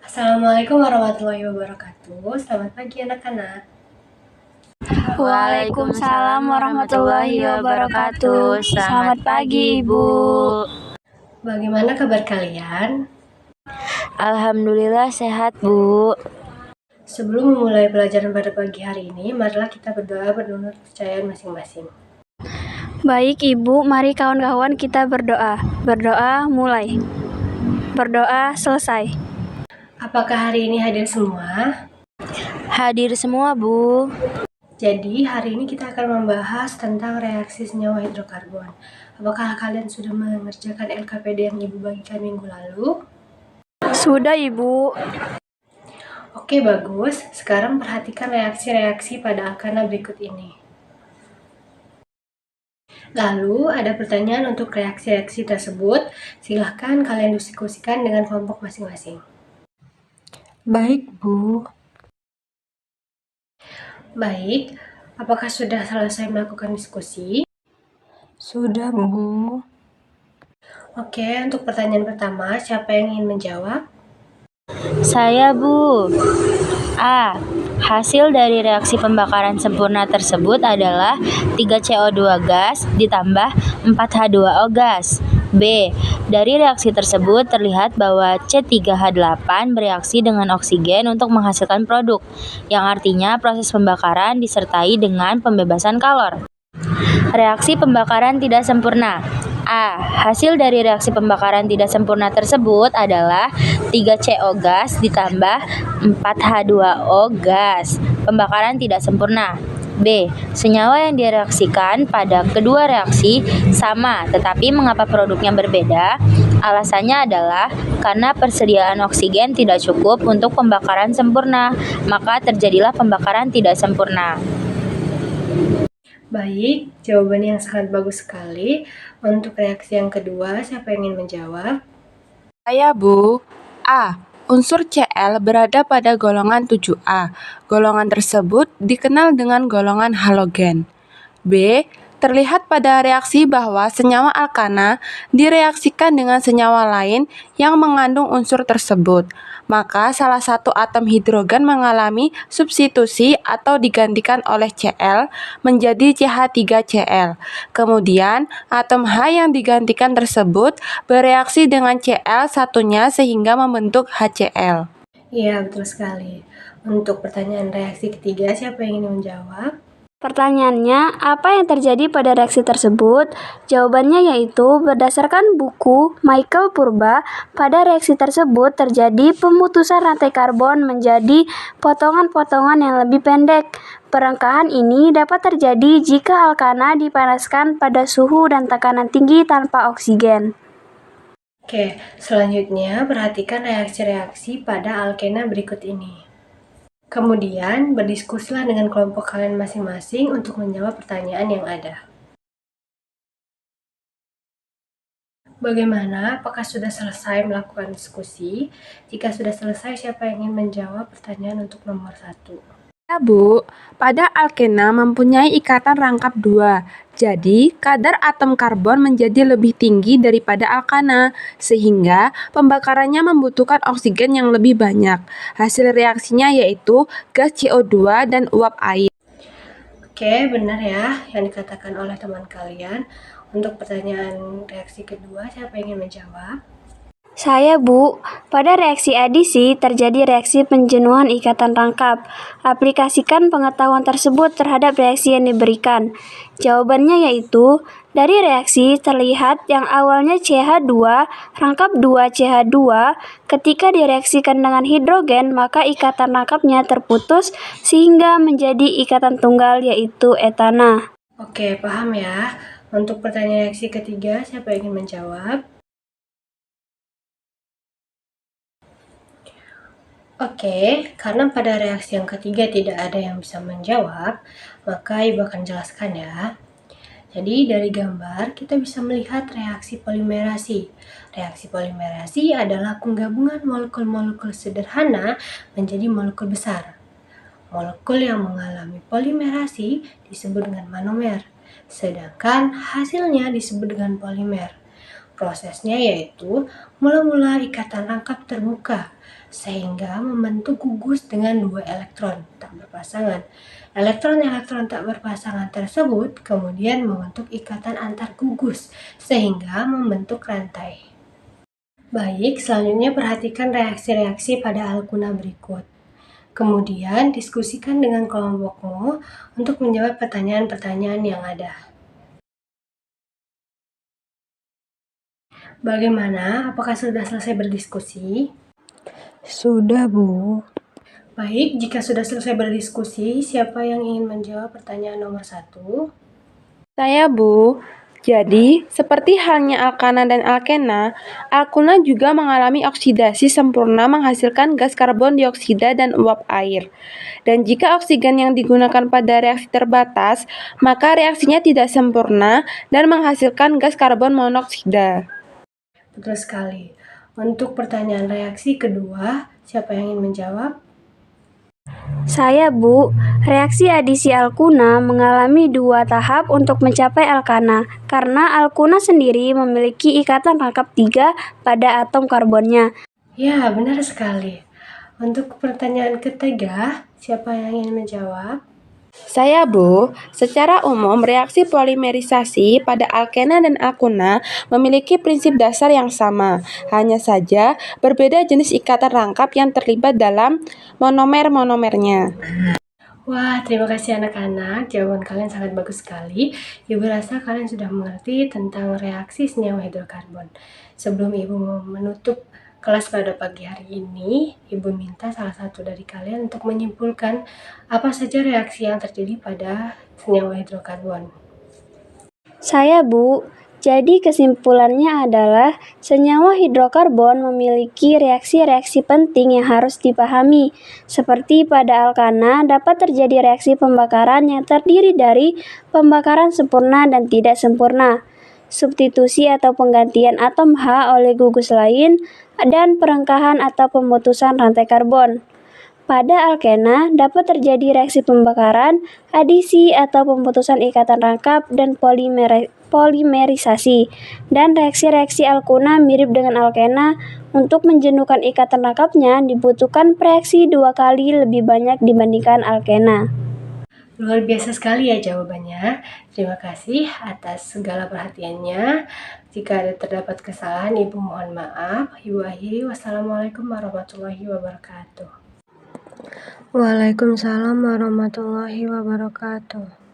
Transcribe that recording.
Assalamualaikum warahmatullahi wabarakatuh. Selamat pagi anak-anak. Waalaikumsalam warahmatullahi wabarakatuh. Selamat pagi, Ibu. Bagaimana kabar kalian? Alhamdulillah sehat, Bu. Sebelum memulai pelajaran pada pagi hari ini, marilah kita berdoa menurut kepercayaan masing-masing. Baik, Ibu, mari kawan-kawan kita berdoa. Berdoa mulai. Berdoa selesai. Apakah hari ini hadir semua? Hadir semua, Bu. Jadi, hari ini kita akan membahas tentang reaksi senyawa hidrokarbon. Apakah kalian sudah mengerjakan LKPD yang Ibu bagikan minggu lalu? Sudah, Ibu. Oke, bagus. Sekarang perhatikan reaksi-reaksi pada alkana berikut ini. Lalu, ada pertanyaan untuk reaksi-reaksi tersebut. Silahkan kalian diskusikan dengan kelompok masing-masing. Baik, Bu. Baik, apakah sudah selesai melakukan diskusi? Sudah, Bu. Oke, untuk pertanyaan pertama, siapa yang ingin menjawab? Saya, Bu. A. Hasil dari reaksi pembakaran sempurna tersebut adalah 3CO2 gas ditambah 4H2O gas. B. Dari reaksi tersebut terlihat bahwa C3H8 bereaksi dengan oksigen untuk menghasilkan produk, yang artinya proses pembakaran disertai dengan pembebasan kalor. Reaksi pembakaran tidak sempurna. A. Hasil dari reaksi pembakaran tidak sempurna tersebut adalah 3CO gas ditambah 4H2O gas. Pembakaran tidak sempurna. B. Senyawa yang direaksikan pada kedua reaksi sama, tetapi mengapa produknya berbeda? Alasannya adalah karena persediaan oksigen tidak cukup untuk pembakaran sempurna, maka terjadilah pembakaran tidak sempurna. Baik, jawaban yang sangat bagus sekali. Untuk reaksi yang kedua, siapa yang ingin menjawab? Saya, Bu. A. Unsur Cl berada pada golongan 7A. Golongan tersebut dikenal dengan golongan halogen. B. Terlihat pada reaksi bahwa senyawa alkana direaksikan dengan senyawa lain yang mengandung unsur tersebut. Maka salah satu atom hidrogen mengalami substitusi atau digantikan oleh Cl menjadi CH3Cl. Kemudian atom H yang digantikan tersebut bereaksi dengan Cl satunya sehingga membentuk HCl. Iya, betul sekali. Untuk pertanyaan reaksi ketiga, siapa yang ingin menjawab? Pertanyaannya, apa yang terjadi pada reaksi tersebut? Jawabannya yaitu, berdasarkan buku Michael Purba, pada reaksi tersebut terjadi pemutusan rantai karbon menjadi potongan-potongan yang lebih pendek. Perengkahan ini dapat terjadi jika alkana dipanaskan pada suhu dan tekanan tinggi tanpa oksigen. Oke, selanjutnya perhatikan reaksi-reaksi pada alkena berikut ini. Kemudian, berdiskusilah dengan kelompok kalian masing-masing untuk menjawab pertanyaan yang ada. Bagaimana? Apakah sudah selesai melakukan diskusi? Jika sudah selesai, siapa yang ingin menjawab pertanyaan untuk nomor 1? Ya, Bu. Pada alkena mempunyai ikatan rangkap 2. Jadi, kadar atom karbon menjadi lebih tinggi daripada alkana, sehingga pembakarannya membutuhkan oksigen yang lebih banyak. Hasil reaksinya yaitu gas CO2 dan uap air. Oke, benar ya yang dikatakan oleh teman kalian. Untuk pertanyaan reaksi kedua, siapa yang ingin menjawab? Saya, Bu. Pada reaksi adisi terjadi reaksi penjenuhan ikatan rangkap. Aplikasikan pengetahuan tersebut terhadap reaksi yang diberikan. Jawabannya yaitu, dari reaksi terlihat yang awalnya CH2 rangkap 2 CH2, ketika direaksikan dengan hidrogen maka ikatan rangkapnya terputus sehingga menjadi ikatan tunggal yaitu etana. Oke, paham ya. Untuk pertanyaan reaksi ketiga, siapa yang ingin menjawab? Oke, karena pada reaksi yang ketiga tidak ada yang bisa menjawab, maka Ibu akan jelaskan ya. Jadi dari gambar kita bisa melihat reaksi polimerasi. Reaksi polimerasi adalah penggabungan molekul-molekul sederhana menjadi molekul besar. Molekul yang mengalami polimerasi disebut dengan monomer, sedangkan hasilnya disebut dengan polimer. Prosesnya yaitu mula-mula ikatan rangkap terbuka sehingga membentuk gugus dengan 2 elektron tak berpasangan. Elektron-elektron tak berpasangan tersebut kemudian membentuk ikatan antar gugus sehingga membentuk rantai. Baik, selanjutnya perhatikan reaksi-reaksi pada alkuna berikut. Kemudian diskusikan dengan kelompokmu untuk menjawab pertanyaan-pertanyaan yang ada. Bagaimana? Apakah sudah selesai berdiskusi? Sudah, Bu. Baik, jika sudah selesai berdiskusi, siapa yang ingin menjawab pertanyaan nomor 1? Saya, Bu. Jadi, seperti halnya alkana dan alkena, alkuna juga mengalami oksidasi sempurna menghasilkan gas karbon dioksida dan uap air. Dan jika oksigen yang digunakan pada reaksi terbatas, maka reaksinya tidak sempurna dan menghasilkan gas karbon monoksida. Betul sekali. Untuk pertanyaan reaksi kedua, siapa yang ingin menjawab? Saya, Bu. Reaksi adisi alkuna mengalami 2 tahap untuk mencapai alkana, karena alkuna sendiri memiliki ikatan rangkap 3 pada atom karbonnya. Ya, benar sekali. Untuk pertanyaan ketiga, siapa yang ingin menjawab? Saya, Bu. Secara umum, reaksi polimerisasi pada alkena dan alkuna memiliki prinsip dasar yang sama. Hanya saja, berbeda jenis ikatan rangkap yang terlibat dalam monomer-monomernya. Wah, terima kasih anak-anak. Jawaban kalian sangat bagus sekali. Ibu rasa kalian sudah mengerti tentang reaksi senyawa hidrokarbon. Sebelum Ibu menutup kelas pada pagi hari ini, Ibu minta salah satu dari kalian untuk menyimpulkan apa saja reaksi yang terjadi pada senyawa hidrokarbon. Saya, Bu. Jadi kesimpulannya adalah senyawa hidrokarbon memiliki reaksi-reaksi penting yang harus dipahami. Seperti pada alkana dapat terjadi reaksi pembakaran yang terdiri dari pembakaran sempurna dan tidak sempurna, substitusi atau penggantian atom H oleh gugus lain, dan perengkahan atau pemutusan rantai karbon. Pada alkena dapat terjadi reaksi pembakaran, adisi atau pemutusan ikatan rangkap, dan polimerisasi. Dan reaksi-reaksi alkuna mirip dengan alkena. Untuk menjenuhkan ikatan rangkapnya dibutuhkan reaksi 2 kali lebih banyak dibandingkan alkena. Luar biasa sekali ya jawabannya. Terima kasih atas segala perhatiannya. Jika ada terdapat kesalahan, Ibu mohon maaf. Ibu akhiri. Wassalamualaikum warahmatullahi wabarakatuh. Waalaikumsalam warahmatullahi wabarakatuh.